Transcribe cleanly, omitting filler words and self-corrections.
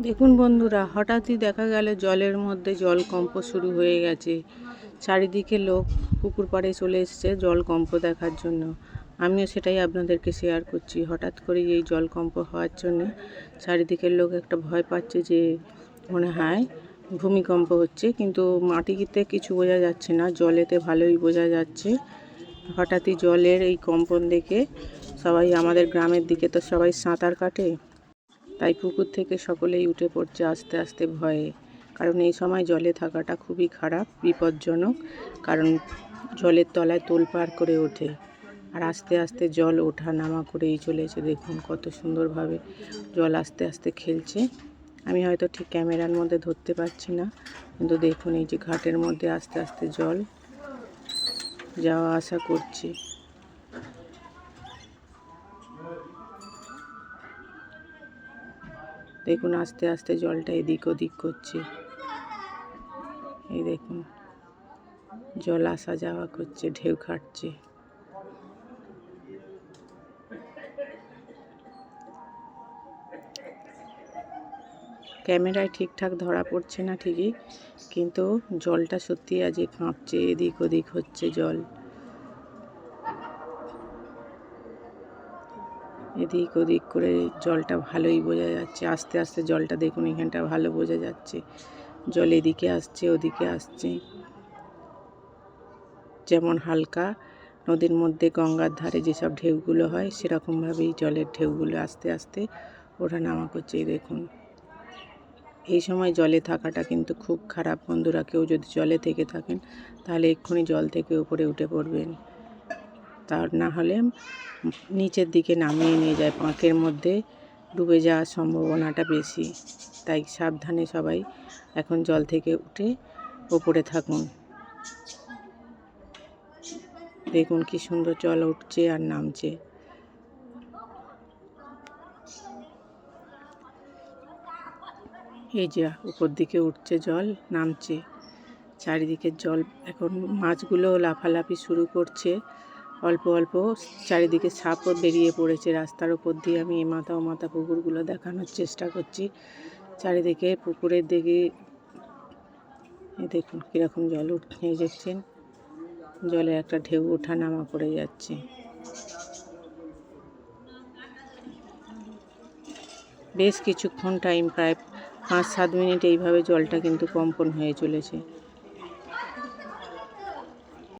দেখুন বন্ধুরা, হঠাৎই দেখা গেল জলের মধ্যে জলকম্প শুরু হয়ে গেছে। চারিদিকে লোক পুকুর পাড়ে চলে এসেছে জলকম্প দেখার জন্য। আমিও সেটাই আপনাদেরকে শেয়ার করছি। হঠাৎ করে এই জলকম্প হওয়ার জন্য চারিদিকের লোক একটা ভয় পাচ্ছে যে মনে হয় ভূমিকম্প হচ্ছে, কিন্তু মাটিতে কিছু বোঝা যাচ্ছে না, জলেতে ভালোই বোঝা যাচ্ছে। হঠাৎই জলের এই কম্পন দেখে সবাই, আমাদের গ্রামের দিকে তো সবাই সাঁতার কাটে, তাই পুকুর থেকে সকলেই উঠে পড়ছে আস্তে আস্তে ভয়ে। কারণ এই সময় জলে থাকাটা খুবই খারাপ, বিপজ্জনক। কারণ জলের তলায় তোলপাড় করে ওঠে, আর আস্তে আস্তে জল ওঠা নামা করেই চলেছে। দেখুন কত সুন্দরভাবে জল আস্তে আস্তে খেলছে। আমি হয়তো ঠিক ক্যামেরার মধ্যে ধরতে পারছি না, কিন্তু দেখুন এই যে ঘাটের মধ্যে আস্তে আস্তে জল যাওয়া আসা করছে। দেখুন আস্তে আস্তে জলটা এদিক ওদিক করছে। এই দেখুন জল আসা যাওয়া করছে, ঢেউ খাটছে। ক্যামেরায় ঠিকঠাক ধরা পড়ছে না ঠিকই, কিন্তু জলটা সত্যি আজ কাঁপছে, এদিক ওদিক হচ্ছে জল, এদিক ওদিক করে জলটা ভালোই বোঝা যাচ্ছে। আস্তে আস্তে জলটা দেখুন এখানটা ভালো বোঝা যাচ্ছে, জল এদিকে আসছে ওদিকে আসছে। যেমন হালকা নদীর মধ্যে গঙ্গার ধারে যেসব ঢেউগুলো হয়, সেরকমভাবেই জলের ঢেউগুলো আস্তে আস্তে ওঠা নামা করছে। দেখুন এই সময় জলে থাকাটা কিন্তু খুব খারাপ বন্ধুরা। কেউ যদি জলে থেকে থাকেন তাহলে এক্ষুনি জল থেকে উপরে উঠে পড়বেন, তার না হলে নিচের দিকে নামিয়ে নিয়ে যায়, পাঁকের মধ্যে ডুবে যাওয়ার সম্ভাবনাটা বেশি। তাই সাবধানে সবাই এখন জল থেকে উঠে ওপরে থাকুন। দেখুন কি সুন্দর জল উঠছে আর নামছে। এই যে উপর দিকে উঠছে জল, নামছে, চারিদিকের জল। এখন মাছগুলো লাফালাফি শুরু করছে অল্প অল্প। চারিদিকে সাপও বেরিয়ে পড়েছে রাস্তার উপর দিয়ে। আমি এ মাথা ও মাথা পুকুরগুলো দেখানোর চেষ্টা করছি। চারিদিকে পুকুরের দিকে দেখুন কীরকম জল উঠছে, দেখছেন জলে একটা ঢেউ ওঠা নামা করে যাচ্ছে। বেশ কিছুক্ষণ টাইম, প্রায় 5-7 মিনিট এইভাবে জলটা কিন্তু কম্পন হয়ে চলেছে।